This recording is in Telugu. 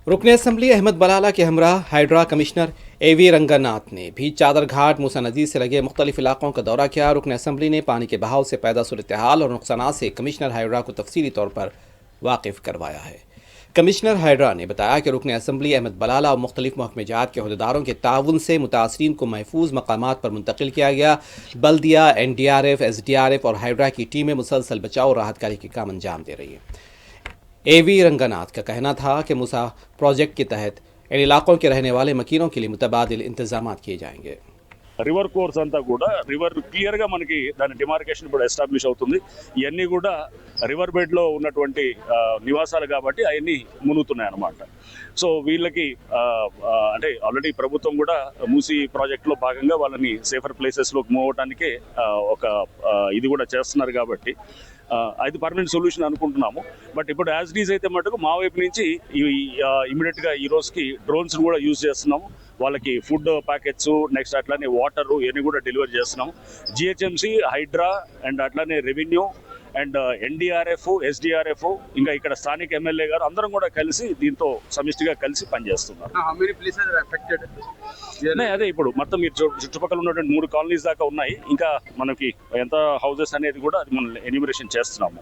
रुकन असम्बली अहमद बलाला के हमरा हाइड्रा कमिश्नर एवी रंगनाथ ने भी चादर घाट मूसा नदी से लगे मुख्तलिफ इलाकों का दौरा किया। रुकन असम्बली ने पानी के बहाव से पैदा सूरत हाल और नुकसान से कमिश्नर हाइड्रा को तफसीली तौर पर वाकिफ करवाया है। कमिश्नर हाइड्रा ने बताया कि रुकन असम्बली अहमद बलाला और मुख्तलिफ महकमेजात के अहदेदारों के ताउन से मुतासरीन को महफूज मकामात पर मुंतकिल किया गया। बल्दिया, NDRF, SDRF और हाइड्रा की टीमें मुसलसल बचाव और राहत कार्य के काम अंजाम दे रही हैं। एवी रंगनाथ का कहना था कि मूसा प्रोजेक्ट के तहत इन इलाकों के रहने वाले मकीनों के लिए मुतबादिल इंतजाम किए जाएंगे। రివర్ కోర్స్ అంతా కూడా రివర్ క్లియర్గా మనకి దాని డిమార్కేషన్ కూడా ఎస్టాబ్లిష్ అవుతుంది. ఇవన్నీ కూడా రివర్ బెడ్లో ఉన్నటువంటి నివాసాలు కాబట్టి అవన్నీ మునుగుతున్నాయి అన్నమాట. సో వీళ్ళకి అంటే ఆల్రెడీ ప్రభుత్వం కూడా మూసీ ప్రాజెక్టులో భాగంగా వాళ్ళని సేఫర్ ప్లేసెస్లోకి మూవ్ అవడానికే ఒక ఇది కూడా చేస్తున్నారు కాబట్టి అది పర్మనెంట్ సొల్యూషన్ అనుకుంటున్నాము. బట్ ఇప్పుడు యాజ్ డీజ్ అయితే మటుకు మా వైపు నుంచి ఇమీడియట్గా ఈ రోజుకి డ్రోన్స్ కూడా యూజ్ చేస్తున్నాము. వాళ్ళకి ఫుడ్ ప్యాకెట్స్, నెక్స్ట్ అట్లానే వాటర్ ఇవన్నీ కూడా డెలివరీ చేస్తున్నాము. GHMC, హైడ్రా అండ్ అట్లానే రెవెన్యూ అండ్ NDRF, SDRF ఇంకా ఇక్కడ స్థానిక ఎమ్మెల్యే గారు అందరం కూడా కలిసి దీంతో సమిష్టిగా కలిసి పనిచేస్తున్నారు. అదే ఇప్పుడు మొత్తం మీరు చుట్టుపక్కల ఉన్నటువంటి 3 కాలనీస్ దాకా ఉన్నాయి. ఇంకా మనకి ఎంత హౌసెస్ అనేది కూడా అది మనం ఎన్యూమరేషన్ చేస్తున్నాము.